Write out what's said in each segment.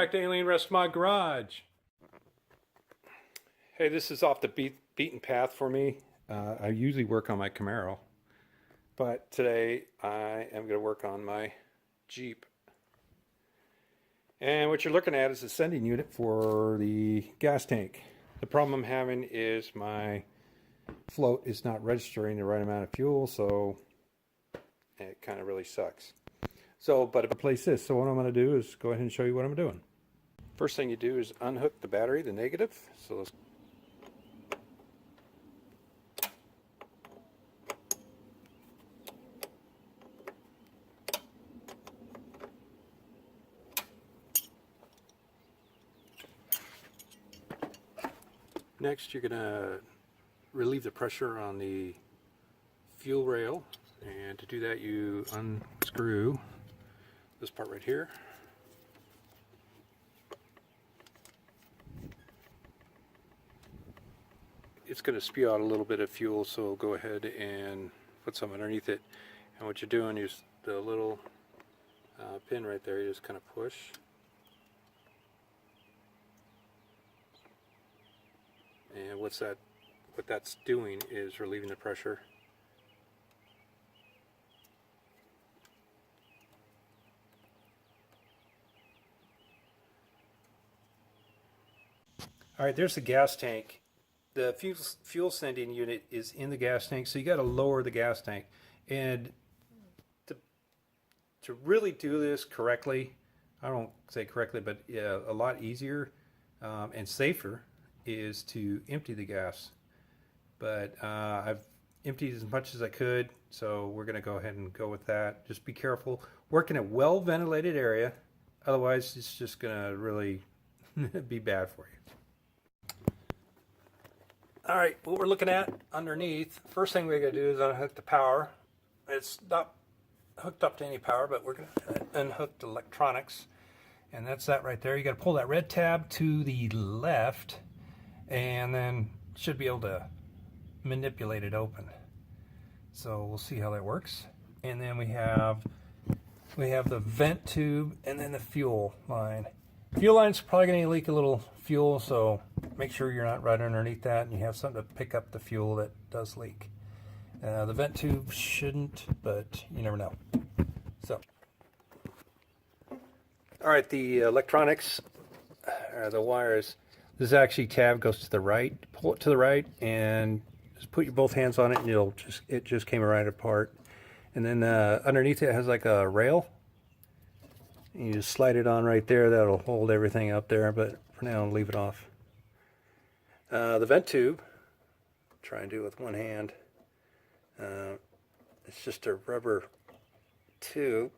back to Alien Rest Mod Garage. Hey, this is off the beaten path for me. I usually work on my Camaro, but today I am going to work on my Jeep. And what you're looking at is the sending unit for the gas tank. The problem I'm having is my float is not registering the right amount of fuel, so it kind of really sucks. So, but if I replace this, so what I'm going to do is go ahead and show you what I'm doing. First thing you do is unhook the battery, the negative. So let's next, you're going to relieve the pressure on the fuel rail, and to do that you unscrew this part right here. It's going to spew out a little bit of fuel, so go ahead and put some underneath it. And what you're doing is the little pin right there, you just kind of push. And what that's doing is relieving the pressure. All right, there's the gas tank. The fuel sending unit is in the gas tank, so you got to lower the gas tank. And to really do this correctly, I don't say correctly, but yeah, a lot easier and safer is to empty the gas. But I've emptied as much as I could, so we're going to go ahead and go with that. Just be careful. Work in a well ventilated area, otherwise it's just going to really be bad for you. All right, what we're looking at underneath, first thing we're going to do is unhook the power. It's not hooked up to any power, but we're going to unhook the electronics. And that's that right there. You got to pull that red tab to the left, and then should be able to manipulate it open. So we'll see how that works. And then we have the vent tube and then the fuel line. Fuel line's probably going to leak a little fuel, so make sure you're not right underneath that and you have something to pick up the fuel that does leak. The vent tube shouldn't, but you never know. So, all right, the electronics, the wires. This actually tab goes to the right. Pull it to the right and just put your both hands on it, and it just came right apart. And then underneath it has like a rail. You just slide it on right there. That'll hold everything up there, but for now, I'll leave it off. The vent tube, try and do it with one hand. It's just a rubber tube.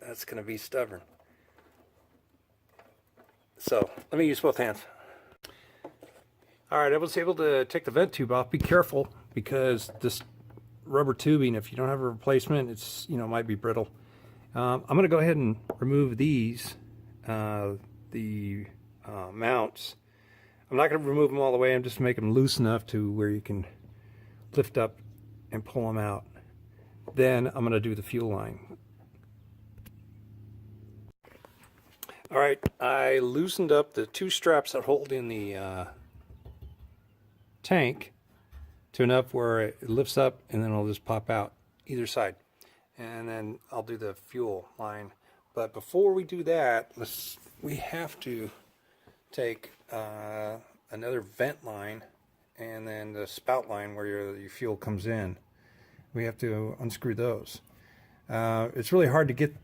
That's going to be stubborn. So let me use both hands. All right, I was able to take the vent tube off. Be careful, because this rubber tubing, if you don't have a replacement, it's might be brittle. I'm going to go ahead and remove these, the mounts. I'm not going to remove them all the way. I'm just making them loose enough to where you can lift up and pull them out. Then I'm going to do the fuel line. All right, I loosened up the two straps that hold in the tank to enough where it lifts up, and then it'll just pop out either side. And then I'll do the fuel line. But before we do that, we have to take another vent line and then the spout line where your fuel comes in. We have to unscrew those. It's really hard to get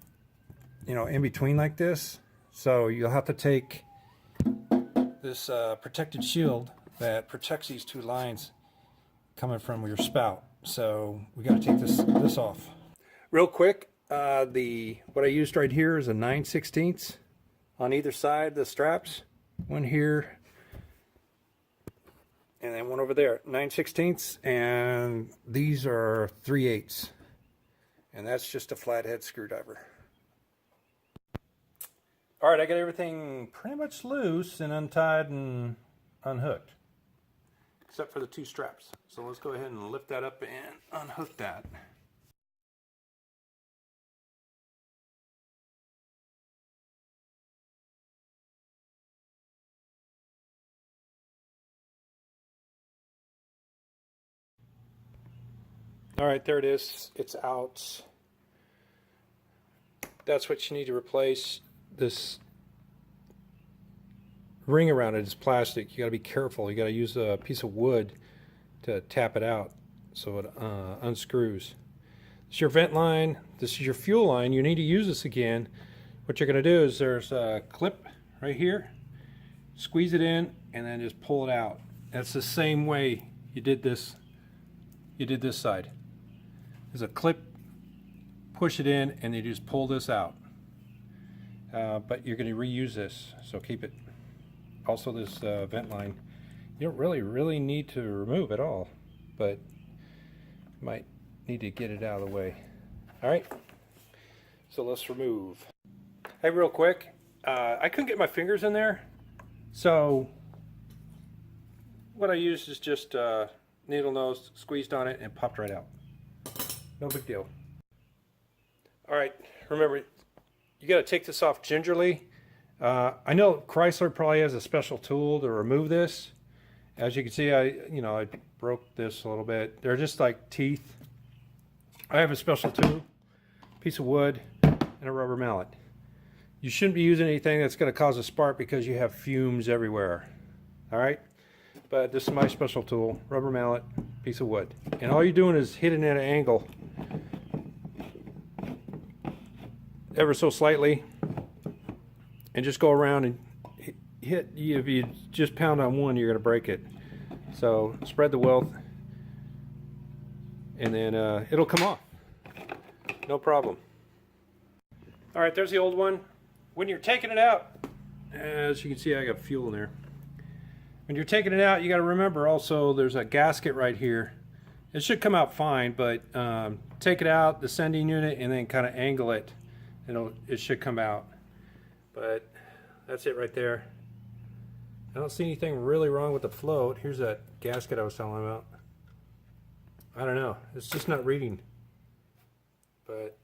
in between like this, so you'll have to take this protected shield that protects these two lines coming from your spout. So we got to take this off. Real quick, what I used right here is a 9/16 on either side of the straps. One here, and then one over there. 9/16, and these are 3/8, and that's just a flathead screwdriver. All right, I got everything pretty much loose and untied and unhooked, except for the two straps. So let's go ahead and lift that up and unhook that. All right, there it is. It's out. That's what you need to replace. This ring around it is plastic. You got to be careful. You got to use a piece of wood to tap it out so it unscrews. This is your vent line. This is your fuel line. You need to use this again. What you're going to do is there's a clip right here. Squeeze it in and then just pull it out. That's the same way you did this. You did this side. There's a clip. Push it in and you just pull this out. But you're going to reuse this, so keep it. Also, this vent line, you don't really need to remove at all, but you might need to get it out of the way. All right, so let's remove. Hey, real quick, I couldn't get my fingers in there, so what I used is just needle nose, squeezed on it, and popped right out. No big deal. All right, remember, you got to take this off gingerly. I know Chrysler probably has a special tool to remove this. As you can see, I broke this a little bit. They're just like teeth. I have a special tool, piece of wood, and a rubber mallet. You shouldn't be using anything that's going to cause a spark because you have fumes everywhere. All right, but this is my special tool, rubber mallet, piece of wood, and all you're doing is hitting at an angle, ever so slightly, and just go around and hit. If you just pound on one, you're going to break it. So spread the wealth, and then it'll come off. No problem. All right, there's the old one. When you're taking it out, as you can see, I got fuel in there. When you're taking it out, you got to remember also there's a gasket right here. It should come out fine, but take it out, the sending unit, and then kind of angle it. It should come out. But that's it right there. I don't see anything really wrong with the float. Here's that gasket I was telling about. I don't know. It's just not reading. But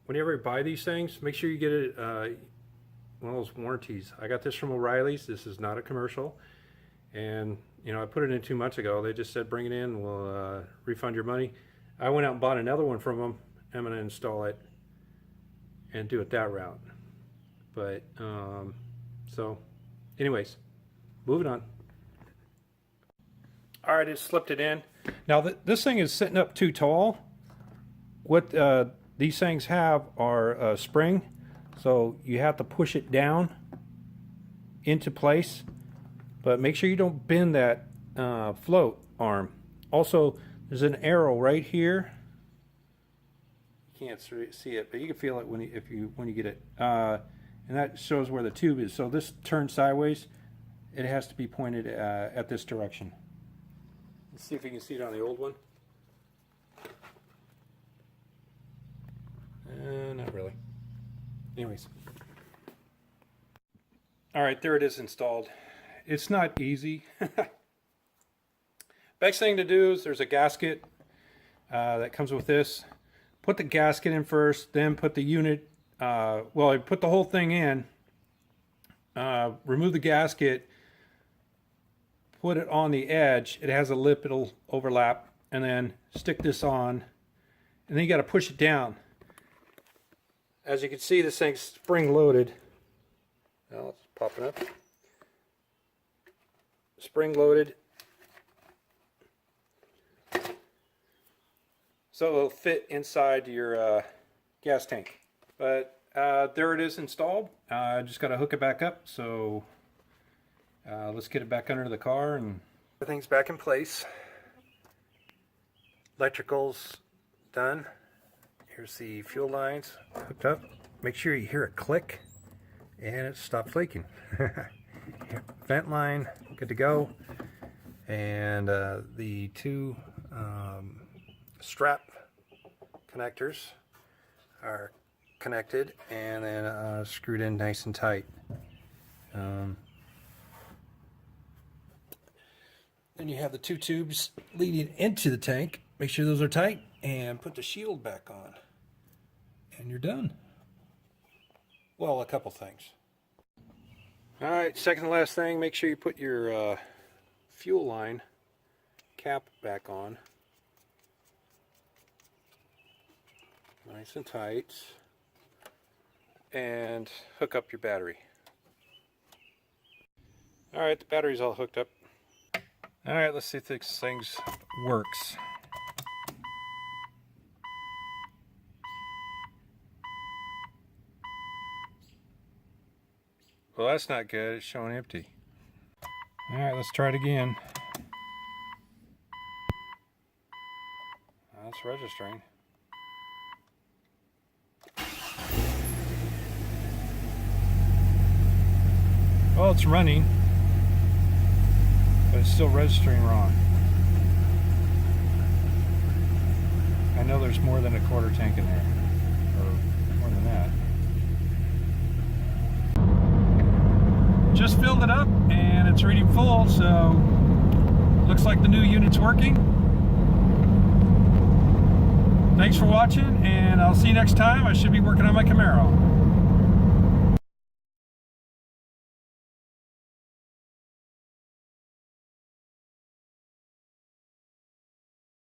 whenever you buy these things, make sure you get it one of those warranties. I got this from O'Reilly's. This is not a commercial. And I put it in 2 months ago. They just said bring it in, we'll refund your money. I went out and bought another one from them. I'm going to install it and do it that route. But so anyways, moving on. All right, it slipped it in. Now this thing is sitting up too tall. What these things have are a spring, so you have to push it down into place, but make sure you don't bend that float arm. Also, there's an arrow right here. Can't see it, but you can feel it when you get it, and that shows where the tube is. So this turns sideways. It has to be pointed at this direction. Let's see if you can see it on the old one. Not really. Anyways, all right, there it is installed. It's not easy. Best thing to do is there's a gasket that comes with this. Put the gasket in first, then put the unit, well, I put the whole thing in, remove the gasket, put it on the edge. It has a lip, it'll overlap, and then stick this on, and then you got to push it down. As you can see, this thing's spring loaded. Now it's popping up. Spring loaded. So it'll fit inside your gas tank. But there it is installed. I just got to hook it back up. So let's get it back under the car and everything's back in place. Electrical's done. Here's the fuel lines hooked up. Make sure you hear a click and it stopped flaking. Vent line good to go. And the two strap connectors are connected and then screwed in nice and tight. Then you have the two tubes leading into the tank. Make sure those are tight and put the shield back on. And you're done. Well, a couple things. Alright, second to last thing, make sure you put your fuel line cap back on. Nice and tight. And hook up your battery. Alright, the battery's all hooked up. Alright, let's see if this thing works. Well, that's not good. It's showing empty. Alright, let's try it again. That's registering. Well, it's running, but it's still registering wrong. I know there's more than a quarter tank in there, or more than that. Just filled it up and it's reading full, so looks like the new unit's working. Thanks for watching, and I'll see you next time. I should be working on my Camaro.